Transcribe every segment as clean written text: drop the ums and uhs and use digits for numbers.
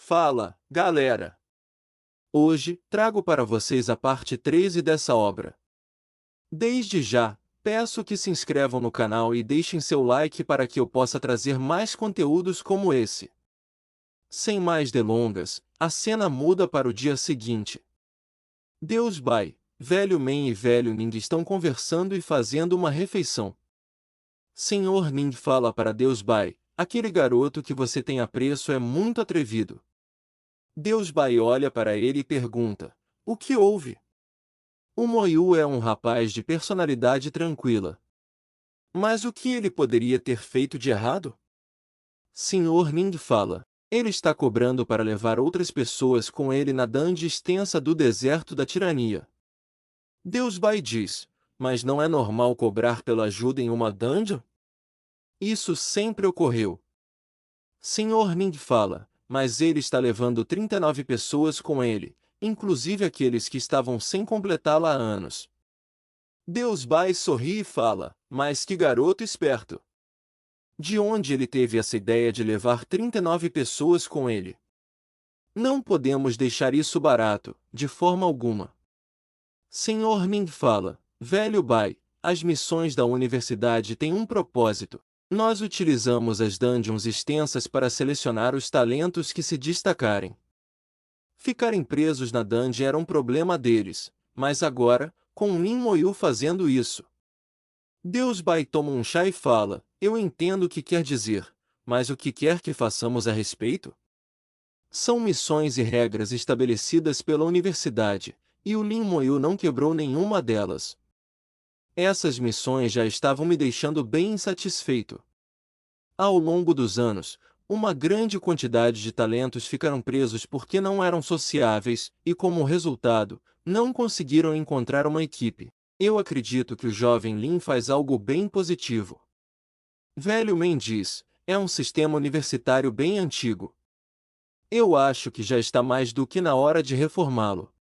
Fala, galera! Hoje, trago para vocês a parte 13 dessa obra. Desde já, peço que se inscrevam no canal e deixem seu like para que eu possa trazer mais conteúdos como esse. Sem mais delongas, a cena muda para o dia seguinte. Deus Bai, Velho Man e Velho Ning estão conversando e fazendo uma refeição. Senhor Ning fala para Deus Bai, aquele garoto que você tem apreço é muito atrevido. Deus Bai olha para ele e pergunta, o que houve? O Moyu é um rapaz de personalidade tranquila. Mas o que ele poderia ter feito de errado? Senhor Ning fala, ele está cobrando para levar outras pessoas com ele na dungeon extensa do deserto da tirania. Deus Bai diz, mas não é normal cobrar pela ajuda em uma dungeon? Isso sempre ocorreu. Senhor Ning fala, mas ele está levando 39 pessoas com ele, inclusive aqueles que estavam sem completá-la há anos. Deus Bai sorri e fala, mas que garoto esperto! De onde ele teve essa ideia de levar 39 pessoas com ele? Não podemos deixar isso barato, de forma alguma. Senhor Ning fala, velho Bai, as missões da universidade têm um propósito. Nós utilizamos as dungeons extensas para selecionar os talentos que se destacarem. Ficarem presos na dungeon era um problema deles, mas agora, com Lin Moyu fazendo isso. Deus Bai toma um chá e fala, eu entendo o que quer dizer, mas o que quer que façamos a respeito? São missões e regras estabelecidas pela universidade, e o Lin Moyu não quebrou nenhuma delas. Essas missões já estavam me deixando bem insatisfeito. Ao longo dos anos, uma grande quantidade de talentos ficaram presos porque não eram sociáveis e, como resultado, não conseguiram encontrar uma equipe. Eu acredito que o jovem Lin faz algo bem positivo. Velho Man diz, é um sistema universitário bem antigo. Eu acho que já está mais do que na hora de reformá-lo.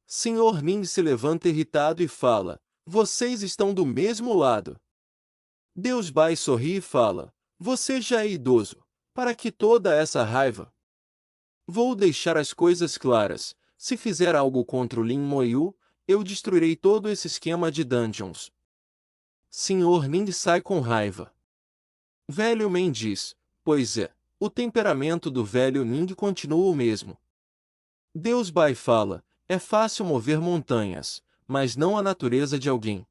Senhor Ning se levanta irritado e fala, vocês estão do mesmo lado. Deus Bai sorri e fala, você já é idoso, para que toda essa raiva? Vou deixar as coisas claras, se fizer algo contra o Lin Moyu, eu destruirei todo esse esquema de dungeons. Senhor Ning sai com raiva. Velho Man diz, pois é, o temperamento do velho Ning continua o mesmo. Deus Bai fala, é fácil mover montanhas, mas não a natureza de alguém.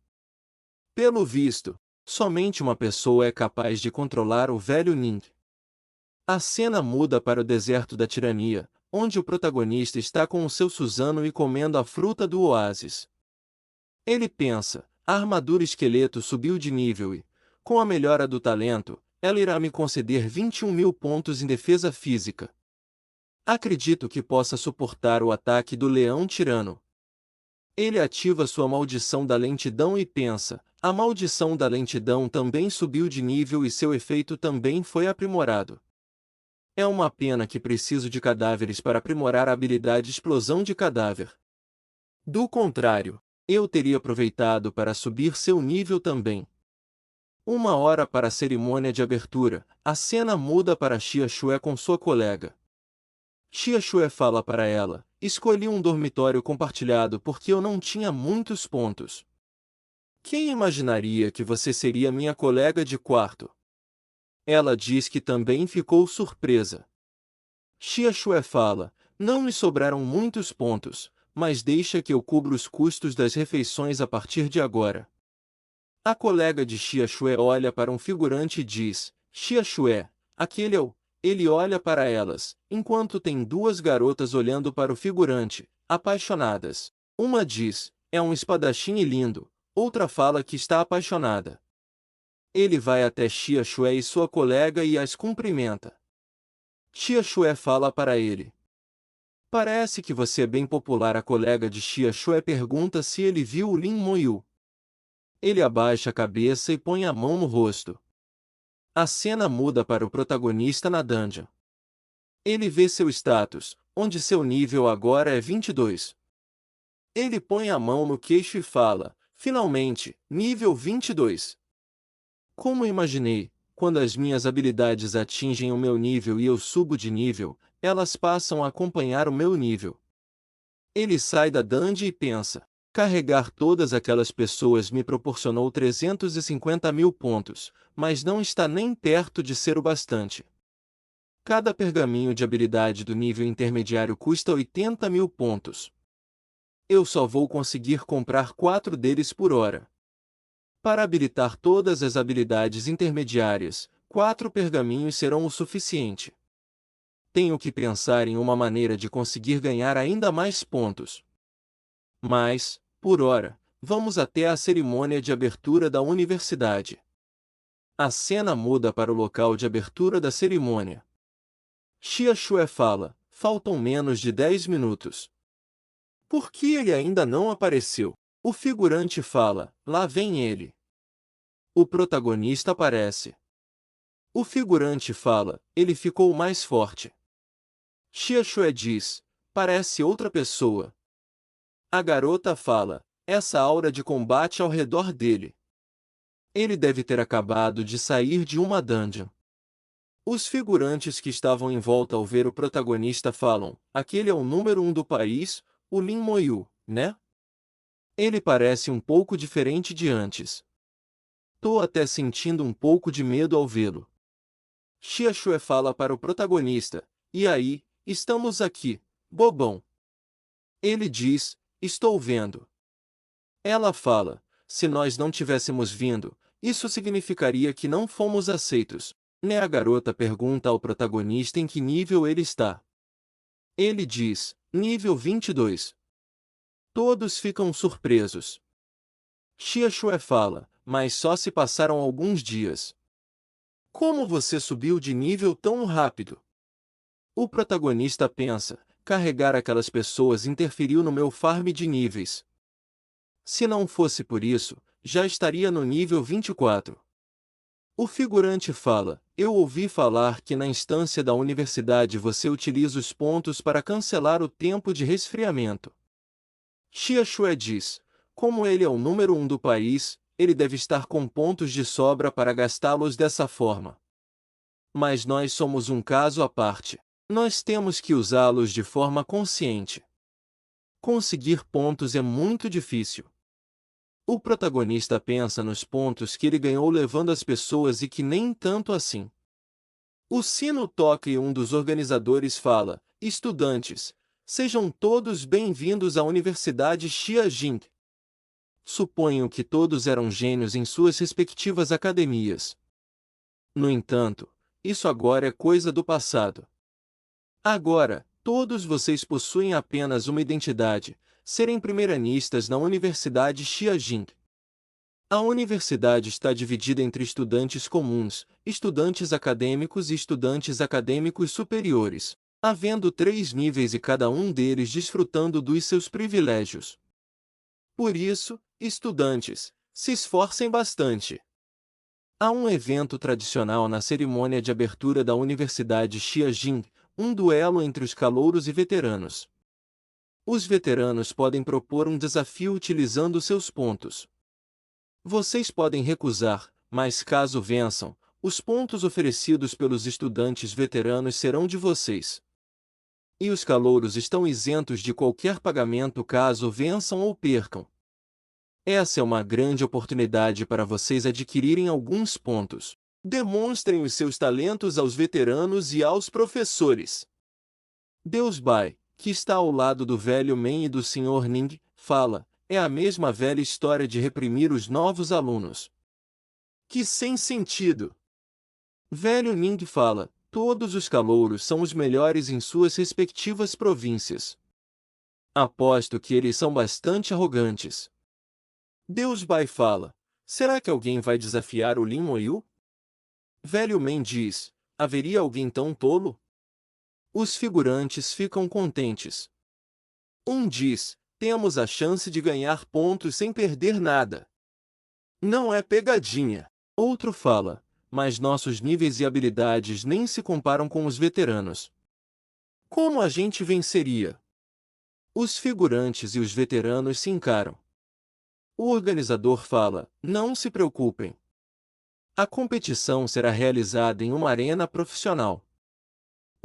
Pelo visto, somente uma pessoa é capaz de controlar o velho Ning. A cena muda para o deserto da tirania, onde o protagonista está com o seu Suzano e comendo a fruta do oásis. Ele pensa, a armadura esqueleto subiu de nível e, com a melhora do talento, ela irá me conceder 21.000 pontos em defesa física. Acredito que possa suportar o ataque do leão tirano. Ele ativa sua maldição da lentidão e pensa, a maldição da lentidão também subiu de nível e seu efeito também foi aprimorado. É uma pena que preciso de cadáveres para aprimorar a habilidade explosão de cadáver. Do contrário, eu teria aproveitado para subir seu nível também. 1 hora para a cerimônia de abertura, a cena muda para Xia Xue com sua colega. Xia Xue fala para ela, escolhi um dormitório compartilhado porque eu não tinha muitos pontos. Quem imaginaria que você seria minha colega de quarto? Ela diz que também ficou surpresa. Xia Xue fala, não me sobraram muitos pontos, mas deixa que eu cubra os custos das refeições a partir de agora. A colega de Xia Xue olha para um figurante e diz, Xia Xue, aquele é o... Ele olha para elas, enquanto tem duas garotas olhando para o figurante, apaixonadas. Uma diz, é um espadachim e lindo, outra fala que está apaixonada. Ele vai até Xia Xue e sua colega e as cumprimenta. Xia Xue fala para ele. Parece que você é bem popular. A colega de Xia Xue pergunta se ele viu o Lin Moyu. Ele abaixa a cabeça e põe a mão no rosto. A cena muda para o protagonista na dungeon. Ele vê seu status, onde seu nível agora é 22. Ele põe a mão no queixo e fala, finalmente, nível 22. Como imaginei, quando as minhas habilidades atingem o meu nível e eu subo de nível, elas passam a acompanhar o meu nível. Ele sai da dungeon e pensa: carregar todas aquelas pessoas me proporcionou 350 mil pontos, mas não está nem perto de ser o bastante. Cada pergaminho de habilidade do nível intermediário custa 80 mil pontos. Eu só vou conseguir comprar 4 deles por hora. Para habilitar todas as habilidades intermediárias, 4 pergaminhos serão o suficiente. Tenho que pensar em uma maneira de conseguir ganhar ainda mais pontos. Mas, por hora, vamos até a cerimônia de abertura da universidade. A cena muda para o local de abertura da cerimônia. Xia Xue fala: faltam menos de 10 minutos. Por que ele ainda não apareceu? O figurante fala: lá vem ele. O protagonista aparece. O figurante fala: ele ficou mais forte. Xia Xue diz: parece outra pessoa. A garota fala: essa aura de combate ao redor dele. Ele deve ter acabado de sair de uma dungeon. Os figurantes que estavam em volta ao ver o protagonista falam: aquele é o número 1 do país, o Lin Moyu, né? Ele parece um pouco diferente de antes. Tô até sentindo um pouco de medo ao vê-lo. Xia Xue fala para o protagonista: e aí, estamos aqui, bobão. Ele diz: estou vendo. Ela fala: se nós não tivéssemos vindo, isso significaria que não fomos aceitos, né? A garota pergunta ao protagonista em que nível ele está. Ele diz: nível 22. Todos ficam surpresos. Xia Xue fala: mas só se passaram alguns dias. Como você subiu de nível tão rápido? O protagonista pensa: carregar aquelas pessoas interferiu no meu farm de níveis. Se não fosse por isso, já estaria no nível 24. O figurante fala: eu ouvi falar que na instância da universidade você utiliza os pontos para cancelar o tempo de resfriamento. Xia Xue diz: como ele é o número 1 do país, ele deve estar com pontos de sobra para gastá-los dessa forma. Mas nós somos um caso à parte. Nós temos que usá-los de forma consciente. Conseguir pontos é muito difícil. O protagonista pensa nos pontos que ele ganhou levando as pessoas e que nem tanto assim. O sino toca e um dos organizadores fala: estudantes, sejam todos bem-vindos à Universidade Xiajing. Suponho que todos eram gênios em suas respectivas academias. No entanto, isso agora é coisa do passado. Agora, todos vocês possuem apenas uma identidade: serem primeiranistas na Universidade Xiajing. A universidade está dividida entre estudantes comuns, estudantes acadêmicos e estudantes acadêmicos superiores, havendo 3 níveis e cada um deles desfrutando dos seus privilégios. Por isso, estudantes, se esforcem bastante. Há um evento tradicional na cerimônia de abertura da Universidade Xiajing, um duelo entre os calouros e veteranos. Os veteranos podem propor um desafio utilizando seus pontos. Vocês podem recusar, mas caso vençam, os pontos oferecidos pelos estudantes veteranos serão de vocês. E os calouros estão isentos de qualquer pagamento caso vençam ou percam. Essa é uma grande oportunidade para vocês adquirirem alguns pontos. Demonstrem os seus talentos aos veteranos e aos professores. Deus Bai, que está ao lado do velho Men e do Sr. Ning, fala: é a mesma velha história de reprimir os novos alunos. Que sem sentido! Velho Ning fala: todos os calouros são os melhores em suas respectivas províncias. Aposto que eles são bastante arrogantes. Deus Bai fala: será que alguém vai desafiar o Lin Moyu? Velho Men diz: haveria alguém tão tolo? Os figurantes ficam contentes. Um diz: temos a chance de ganhar pontos sem perder nada. Não é pegadinha. Outro fala: mas nossos níveis e habilidades nem se comparam com os veteranos. Como a gente venceria? Os figurantes e os veteranos se encaram. O organizador fala: não se preocupem. A competição será realizada em uma arena profissional.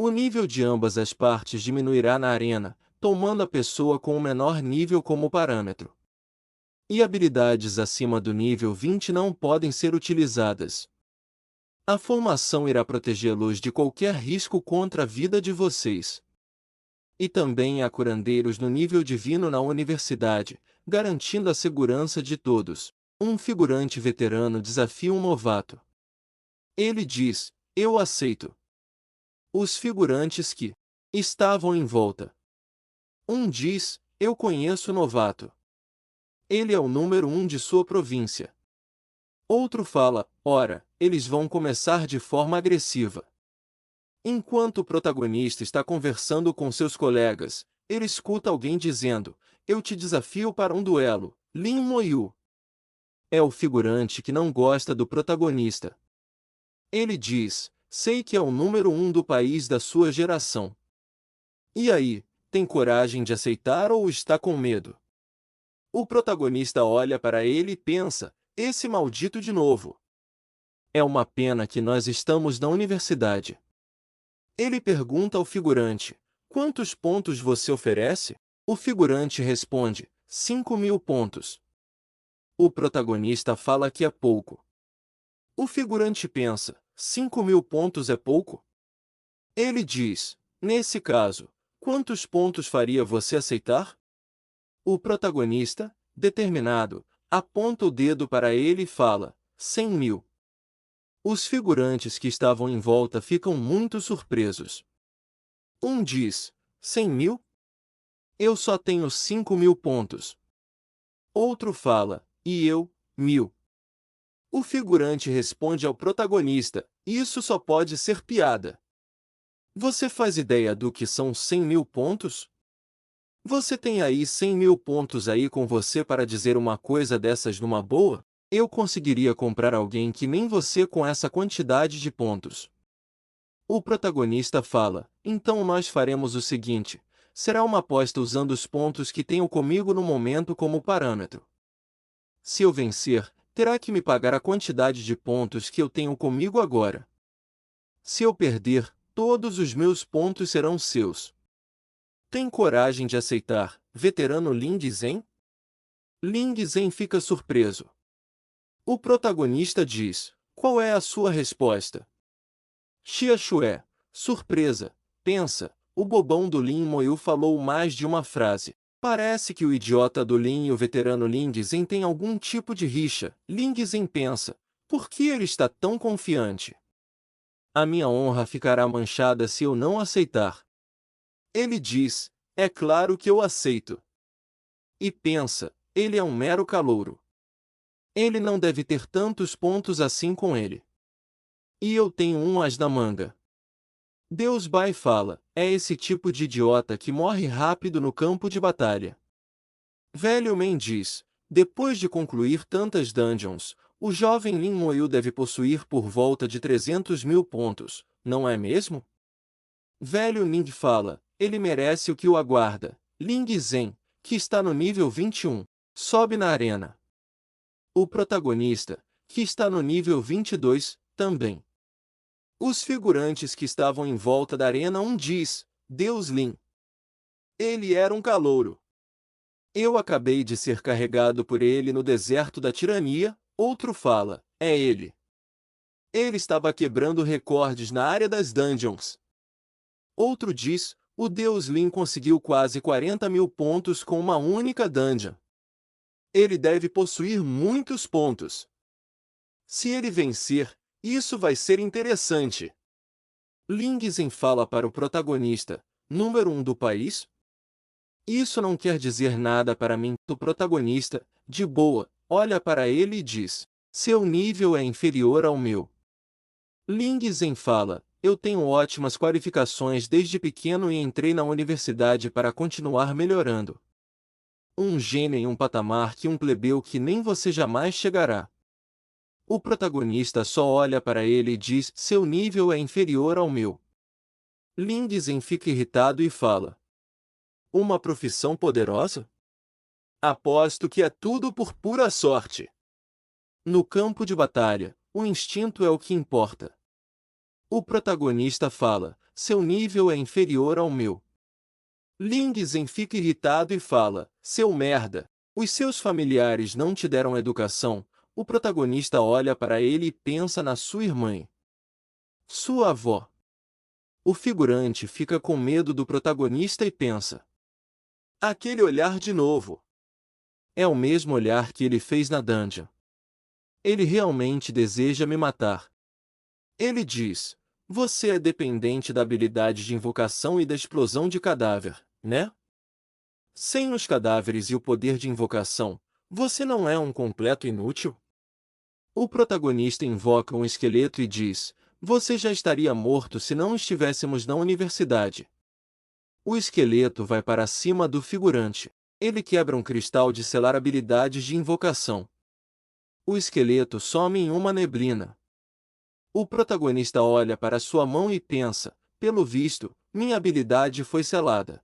O nível de ambas as partes diminuirá na arena, tomando a pessoa com o menor nível como parâmetro. E habilidades acima do nível 20 não podem ser utilizadas. A formação irá protegê-los de qualquer risco contra a vida de vocês. E também há curandeiros no nível divino na universidade, garantindo a segurança de todos. Um figurante veterano desafia um novato. Ele diz: eu aceito. Os figurantes que estavam em volta. Um diz: eu conheço o novato. Ele é o número 1 de sua província. Outro fala: ora, eles vão começar de forma agressiva. Enquanto o protagonista está conversando com seus colegas, ele escuta alguém dizendo: eu te desafio para um duelo, Lin Moyu. É o figurante que não gosta do protagonista. Ele diz: sei que é o número 1 do país da sua geração. E aí, tem coragem de aceitar ou está com medo? O protagonista olha para ele e pensa: esse maldito de novo. É uma pena que nós estamos na universidade. Ele pergunta ao figurante: quantos pontos você oferece? O figurante responde: 5.000 pontos. O protagonista fala que é pouco. O figurante pensa: 5.000 pontos é pouco? Ele diz: nesse caso, quantos pontos faria você aceitar? O protagonista, determinado, aponta o dedo para ele e fala: 100.000. Os figurantes que estavam em volta ficam muito surpresos. Um diz: 100.000? Eu só tenho 5.000 pontos. Outro fala: e eu, 1.000. O figurante responde ao protagonista: isso só pode ser piada. Você faz ideia do que são 100.000 pontos? Você tem aí 100.000 pontos aí com você para dizer uma coisa dessas numa boa? Eu conseguiria comprar alguém que nem você com essa quantidade de pontos. O protagonista fala: então nós faremos o seguinte, será uma aposta usando os pontos que tenho comigo no momento como parâmetro. Se eu vencer, terá que me pagar a quantidade de pontos que eu tenho comigo agora. Se eu perder, todos os meus pontos serão seus. Tem coragem de aceitar, veterano Lin Zen? Lin Zen fica surpreso. O protagonista diz: qual é a sua resposta? Xia Shué, surpresa, pensa, o bobão do Lin Moyu falou mais de uma frase. Parece que o idiota do Lin e o veterano Lin Zen têm algum tipo de rixa. Lin Zen pensa: por que ele está tão confiante? A minha honra ficará manchada se eu não aceitar. Ele diz: é claro que eu aceito. E pensa: ele é um mero calouro. Ele não deve ter tantos pontos assim com ele. E eu tenho um as na manga. Deus Bai fala: é esse tipo de idiota que morre rápido no campo de batalha. Velho Man diz: depois de concluir tantas dungeons, o jovem Lin Moyu deve possuir por volta de 300.000 pontos, não é mesmo? Velho Ning fala: ele merece o que o aguarda. Ling Zen, que está no nível 21, sobe na arena. O protagonista, que está no nível 22, também. Os figurantes que estavam em volta da arena diz: Deus Lin. Ele era um calouro. Eu acabei de ser carregado por ele no deserto da tirania. Outro fala: é ele. Ele estava quebrando recordes na área das dungeons. Outro diz: o Deus Lin conseguiu quase 40.000 pontos com uma única dungeon. Ele deve possuir muitos pontos. Se ele vencer, isso vai ser interessante. Ling Zen fala para o protagonista: número 1 do país? Isso não quer dizer nada para mim. O protagonista, de boa, olha para ele e diz: seu nível é inferior ao meu. Ling Zen fala: eu tenho ótimas qualificações desde pequeno e entrei na universidade para continuar melhorando. Um gênio em um patamar que um plebeu que nem você jamais chegará. O protagonista só olha para ele e diz: seu nível é inferior ao meu. Lin Zen fica irritado e fala: uma profissão poderosa? Aposto que é tudo por pura sorte. No campo de batalha, o instinto é o que importa. O protagonista fala: seu nível é inferior ao meu. Ling Zhen fica irritado e fala, seu merda, os seus familiares não te deram educação. O protagonista olha para ele e pensa na sua irmã. Sua avó. O figurante fica com medo do protagonista e pensa. Aquele olhar de novo. É o mesmo olhar que ele fez na dungeon. Ele realmente deseja me matar. Ele diz, você é dependente da habilidade de invocação e da explosão de cadáver, né? Sem os cadáveres e o poder de invocação, você não é um completo inútil? O protagonista invoca um esqueleto e diz, você já estaria morto se não estivéssemos na universidade. O esqueleto vai para cima do figurante. Ele quebra um cristal de selar habilidades de invocação. O esqueleto some em uma neblina. O protagonista olha para sua mão e pensa, pelo visto, minha habilidade foi selada.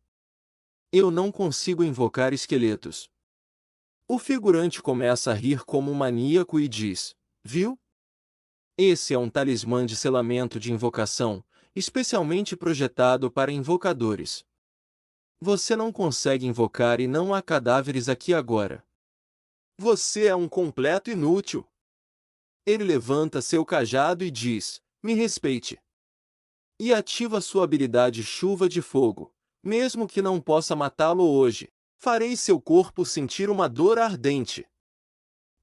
Eu não consigo invocar esqueletos. O figurante começa a rir como um maníaco e diz, viu? Esse é um talismã de selamento de invocação, especialmente projetado para invocadores. Você não consegue invocar e não há cadáveres aqui agora. Você é um completo inútil. Ele levanta seu cajado e diz, me respeite. E ativa sua habilidade chuva de fogo. Mesmo que não possa matá-lo hoje, farei seu corpo sentir uma dor ardente.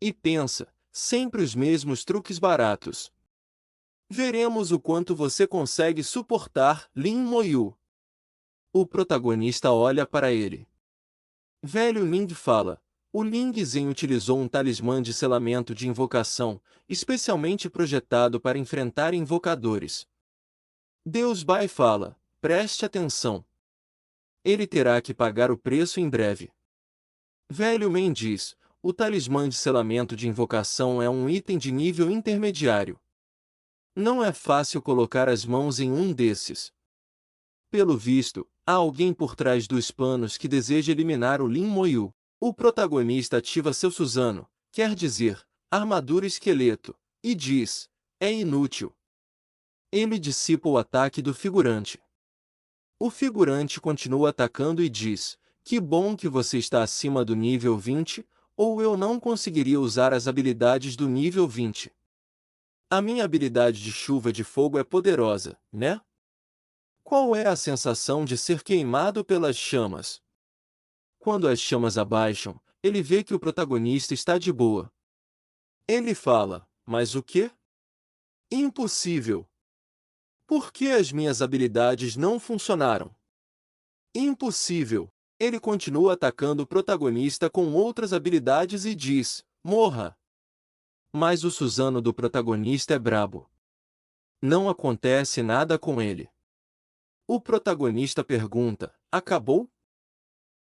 E pensa, sempre os mesmos truques baratos. Veremos o quanto você consegue suportar, Lin Moyu. O protagonista olha para ele. Velho Ling fala, o Ling Zhen utilizou um talismã de selamento de invocação, especialmente projetado para enfrentar invocadores. Deus Bai fala, preste atenção. Ele terá que pagar o preço em breve. Velho Men diz, o talismã de selamento de invocação é um item de nível intermediário. Não é fácil colocar as mãos em um desses. Pelo visto, há alguém por trás dos panos que deseja eliminar o Lin Moyu. O protagonista ativa seu Suzano, quer dizer, armadura esqueleto, e diz, é inútil. Ele dissipa o ataque do figurante. O figurante continua atacando e diz, que bom que você está acima do nível 20, ou eu não conseguiria usar as habilidades do nível 20. A minha habilidade de chuva de fogo é poderosa, né? Qual é a sensação de ser queimado pelas chamas? Quando as chamas abaixam, ele vê que o protagonista está de boa. Ele fala, mas o quê? Impossível! Por que as minhas habilidades não funcionaram? Impossível! Ele continua atacando o protagonista com outras habilidades e diz, morra! Mas o Suzano do protagonista é brabo. Não acontece nada com ele. O protagonista pergunta, acabou?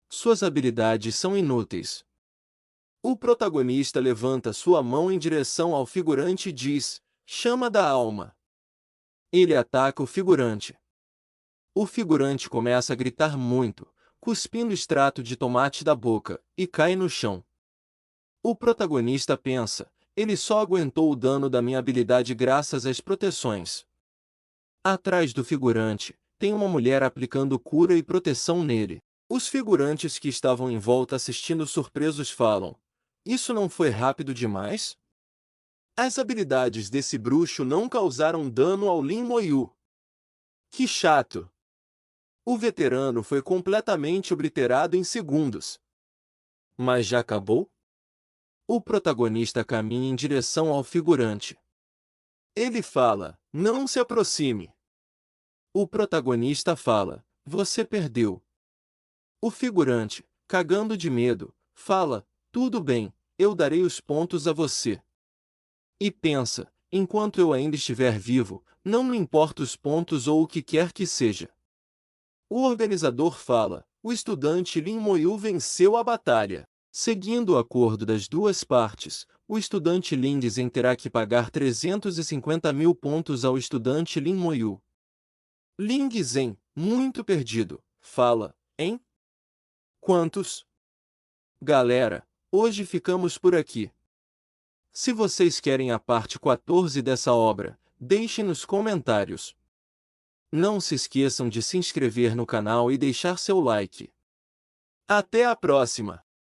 Suas habilidades são inúteis. O protagonista levanta sua mão em direção ao figurante e diz, chama da alma. Ele ataca o figurante. O figurante começa a gritar muito, cuspindo extrato de tomate da boca, e cai no chão. O protagonista pensa, ele só aguentou o dano da minha habilidade graças às proteções. Atrás do figurante, tem uma mulher aplicando cura e proteção nele. Os figurantes que estavam em volta assistindo surpresos falam, isso não foi rápido demais? As habilidades desse bruxo não causaram dano ao Lin Moyu. Que chato! O veterano foi completamente obliterado em segundos. Mas já acabou? O protagonista caminha em direção ao figurante. Ele fala, não se aproxime. O protagonista fala, você perdeu. O figurante, cagando de medo, fala, tudo bem, eu darei os pontos a você. E pensa, enquanto eu ainda estiver vivo, não me importa os pontos ou o que quer que seja. O organizador fala, o estudante Lin Moyu venceu a batalha. Seguindo o acordo das duas partes, o estudante Lin Zhen terá que pagar 350 mil pontos ao estudante Lin Moyu. Ling Zhen, muito perdido, fala, hein? Quantos? Galera, hoje ficamos por aqui. Se vocês querem a parte 14 dessa obra, deixem nos comentários. Não se esqueçam de se inscrever no canal e deixar seu like. Até a próxima!